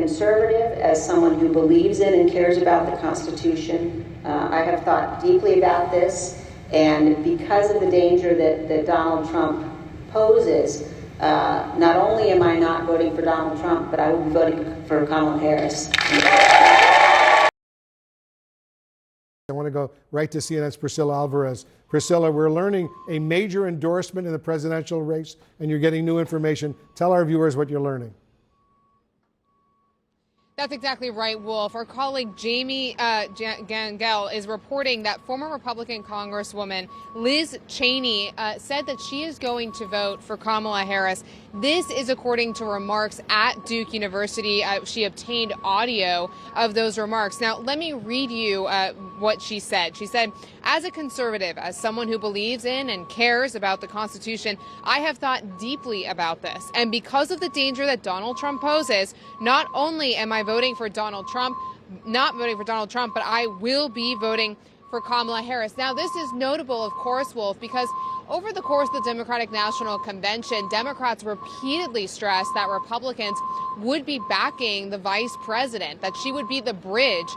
conservative, as someone who believes in and cares about the Constitution. I have thought deeply about this, and because of the danger that Donald Trump poses, not only am I not voting for Donald Trump, but I will be voting for Kamala Harris. I want to go right to CNN's Priscilla Alvarez. Priscilla, we're learning a major endorsement in the presidential race, and you're getting new information. Tell our viewers what you're learning. That's exactly right, Wolf. Our colleague Jamie Gangel is reporting that former Republican Congresswoman Liz Cheney said that she is going to vote for Kamala Harris. This is according to remarks at Duke University. She obtained audio of those remarks. Now, let me read you what she said. She said, "As a conservative, as someone who believes in and cares about the Constitution, I have thought deeply about this. And because of the danger that Donald Trump poses, not only am I not voting for Donald Trump, but I will be voting for Kamala Harris." Now, this is notable, of course, Wolf, because over the course of the Democratic National Convention, Democrats repeatedly stressed that Republicans would be backing the vice president, that she would be the bridge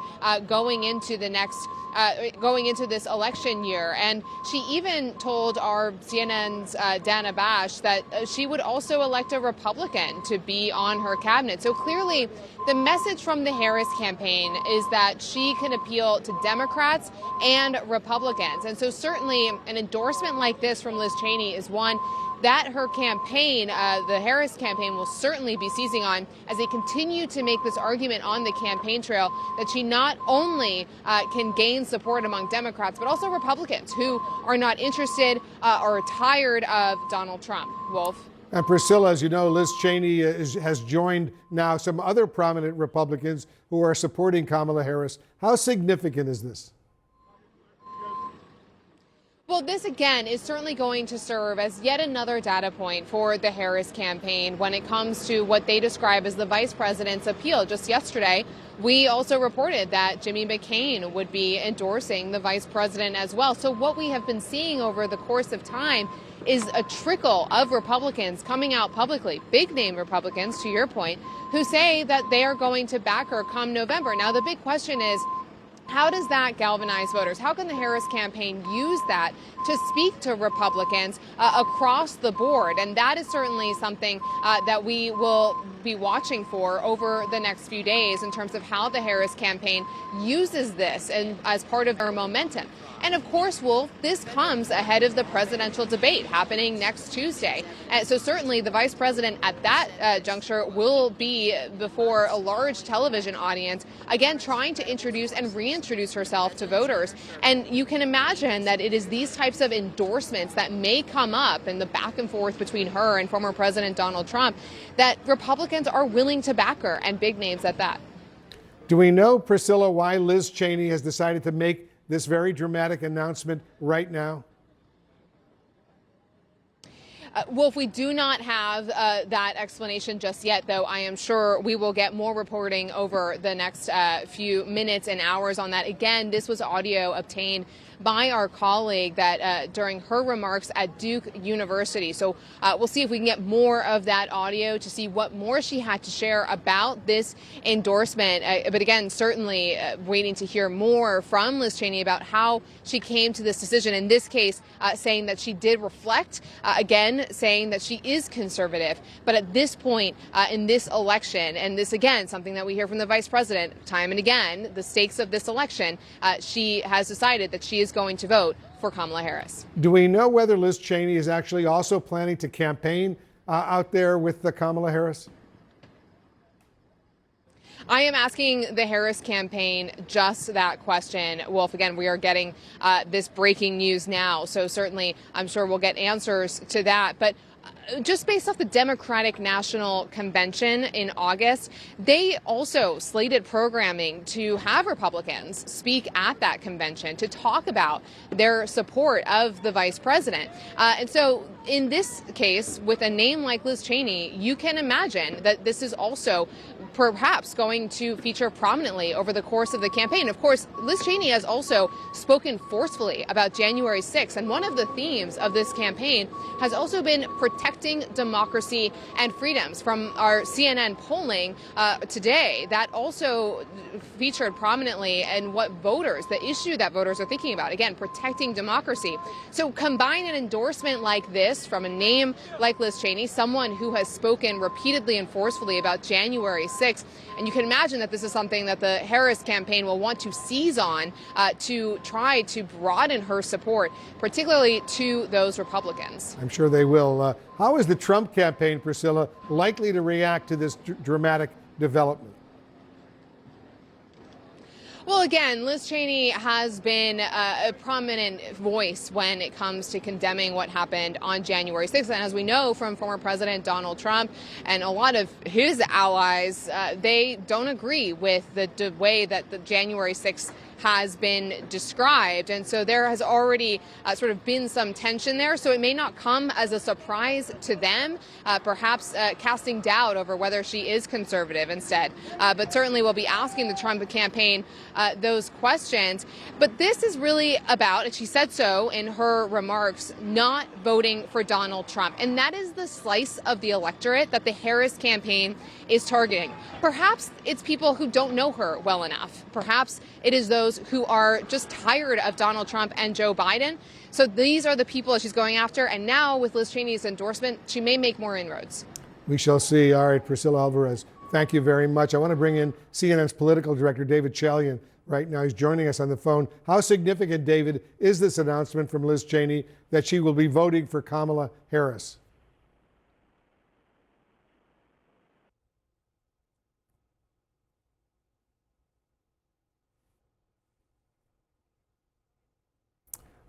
going into this election year. And she even told our CNN's Dana Bash that she would also elect a Republican to be on her cabinet. So clearly, the message from the Harris campaign is that she can appeal to Democrats and Republicans. And so certainly an endorsement like this from Liz Cheney is one that her campaign, the Harris campaign, will certainly be seizing on as they continue to make this argument on the campaign trail that she not only can gain support among Democrats, but also Republicans who are not interested or tired of Donald Trump. Wolf. And Priscilla, as you know, Liz Cheney has joined now some other prominent Republicans who are supporting Kamala Harris. How significant is this? Well, this, again, is certainly going to serve as yet another data point for the Harris campaign when it comes to what they describe as the vice president's appeal. Just yesterday, we also reported that Jimmy McCain would be endorsing the vice president as well. So what we have been seeing over the course of time is a trickle of Republicans coming out publicly, big name Republicans, to your point, who say that they are going to back her come November. Now, the big question is, how does that galvanize voters? How can the Harris campaign use that to speak to Republicans across the board? And that is certainly something that we will be watching for over the next few days in terms of how the Harris campaign uses this and as part of their momentum. And of course, Wolf, this comes ahead of the presidential debate happening next Tuesday. And so certainly the vice president at that juncture will be before a large television audience, again, trying to introduce and reintroduce herself to voters. And you can imagine that it is these types of endorsements that may come up in the back and forth between her and former President Donald Trump that Republicans are willing to back her, and big names at that. Do we know, Priscilla, why Liz Cheney has decided to make this very dramatic announcement right now? Wolf, we do not have that explanation just yet, though I am sure we will get more reporting over the next few minutes and hours on that. Again, this was audio obtained by our colleague that during her remarks at Duke University. So we'll see if we can get more of that audio to see what more she had to share about this endorsement. But again, certainly waiting to hear more from Liz Cheney about how she came to this decision. In this case, saying that she did reflect, again, saying that she is conservative. But at this point in this election, and this, again, something that we hear from the vice president time and again, the stakes of this election, she has decided that she is going to vote for Kamala Harris. Do we know whether Liz Cheney is actually also planning to campaign out there with the Kamala Harris? I am asking the Harris campaign just that question. Wolf, again, we are getting this breaking news now, so certainly I'm sure we'll get answers to that. But just based off the Democratic National Convention in August, they also slated programming to have Republicans speak at that convention to talk about their support of the vice president. And so in this case, with a name like Liz Cheney, you can imagine that this is also perhaps going to feature prominently over the course of the campaign. Of course, Liz Cheney has also spoken forcefully about January 6th, and one of the themes of this campaign has also been protecting democracy and freedoms. From our CNN polling today, that also featured prominently in what voters, the issue that voters are thinking about. Again, protecting democracy. So combine an endorsement like this from a name like Liz Cheney, someone who has spoken repeatedly and forcefully about January 6th, and you can imagine that this is something that the Harris campaign will want to seize on to try to broaden her support, particularly to those Republicans. I'm sure they will. How is the Trump campaign, Priscilla, likely to react to this dramatic development? Well, again, Liz Cheney has been a prominent voice when it comes to condemning what happened on January 6th. And as we know from former President Donald Trump and a lot of his allies, they don't agree with the way that the January 6th has been described. And so there has already sort of been some tension there. So it may not come as a surprise to them, perhaps casting doubt over whether she is conservative instead. But certainly we'll be asking the Trump campaign those questions. But this is really about, and she said so in her remarks, not voting for Donald Trump. And that is the slice of the electorate that the Harris campaign is targeting. Perhaps it's people who don't know her well enough. Perhaps it is those who are just tired of Donald Trump and Joe Biden. So these are the people that she's going after. And now with Liz Cheney's endorsement, she may make more inroads. We shall see. All right, Priscilla Alvarez, thank you very much. I want to bring in CNN's political director, David Chalian, right now. He's joining us on the phone. How significant, David, is this announcement from Liz Cheney that she will be voting for Kamala Harris?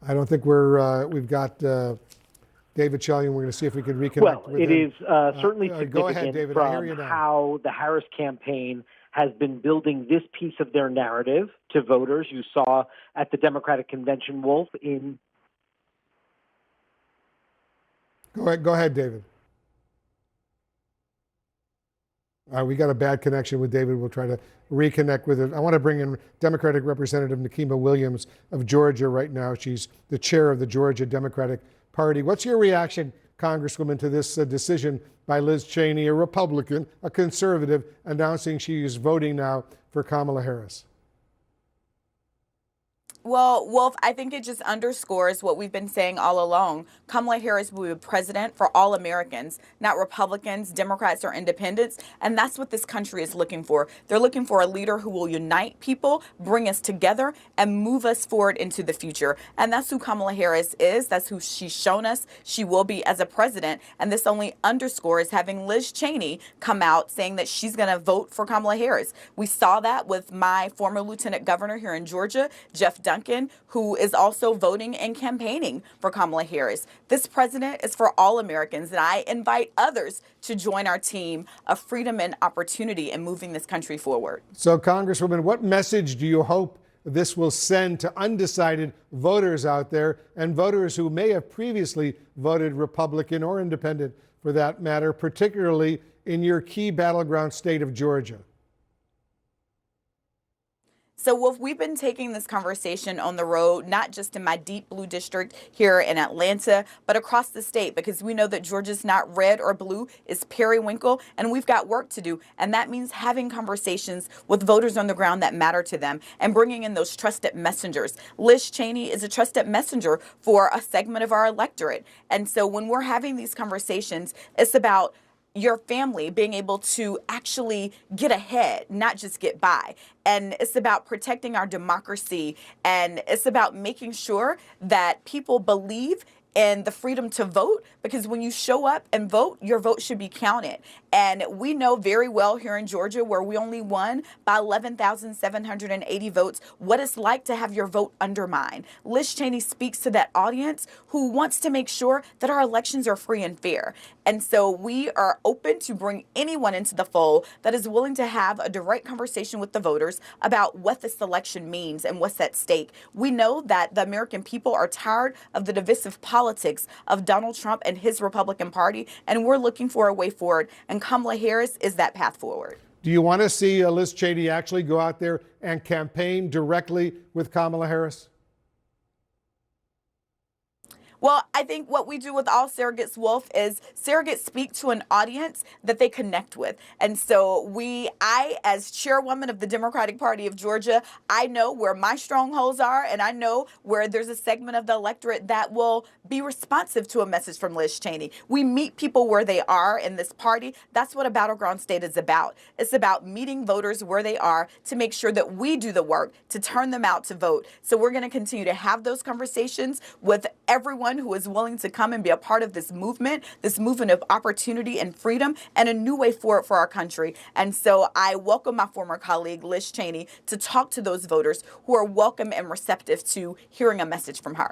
I don't think we've got David Chalian. We're going to see if we can reconnect with him. It is certainly significant go ahead, David. I hear you from now. how the Harris campaign has been building this piece of their narrative to voters. You saw at the Democratic Convention, Wolf, in... Go ahead, David. We got a bad connection with David. We'll try to reconnect with it. I want to bring in Democratic Representative Nikema Williams of Georgia right now. She's the chair of the Georgia Democratic Party. What's your reaction, Congresswoman, to this decision by Liz Cheney, a Republican, a conservative, announcing she is voting now for Kamala Harris? Well, Wolf, I think it just underscores what we've been saying all along. Kamala Harris will be president for all Americans, not Republicans, Democrats, or independents. And that's what this country is looking for. They're looking for a leader who will unite people, bring us together, and move us forward into the future. And that's who Kamala Harris is. That's who she's shown us she will be as a president. And this only underscores having Liz Cheney come out saying that she's going to vote for Kamala Harris. We saw that with my former lieutenant governor here in Georgia, Jeff Duncan, who is also voting and campaigning for Kamala Harris. This president is for all Americans, and I invite others to join our team of freedom and opportunity in moving this country forward. So, Congresswoman, what message do you hope this will send to undecided voters out there and voters who may have previously voted Republican or independent for that matter, particularly in your key battleground state of Georgia? So, Wolf, we've been taking this conversation on the road, not just in my deep blue district here in Atlanta, but across the state, because we know that Georgia's not red or blue, it's periwinkle, and we've got work to do. And that means having conversations with voters on the ground that matter to them and bringing in those trusted messengers. Liz Cheney is a trusted messenger for a segment of our electorate. And so when we're having these conversations, it's about your family being able to actually get ahead, not just get by. And it's about protecting our democracy. And it's about making sure that people believe in the freedom to vote, because when you show up and vote, your vote should be counted. And we know very well here in Georgia, where we only won by 11,780 votes, what it's like to have your vote undermined. Liz Cheney speaks to that audience who wants to make sure that our elections are free and fair. And so we are open to bring anyone into the fold that is willing to have a direct conversation with the voters about what this election means and what's at stake. We know that the American people are tired of the divisive politics of Donald Trump and his Republican Party, and we're looking for a way forward. And Kamala Harris is that path forward. Do you want to see Liz Cheney actually go out there and campaign directly with Kamala Harris? Well, I think what we do with all surrogates, Wolf, is surrogates speak to an audience that they connect with. And so I, as chairwoman of the Democratic Party of Georgia, I know where my strongholds are, and I know where there's a segment of the electorate that will be responsive to a message from Liz Cheney. We meet people where they are in this party. That's what a battleground state is about. It's about meeting voters where they are to make sure that we do the work to turn them out to vote. So we're going to continue to have those conversations with everyone who is willing to come and be a part of this movement of opportunity and freedom and a new way forward for our country. And so I welcome my former colleague, Liz Cheney, to talk to those voters who are welcome and receptive to hearing a message from her.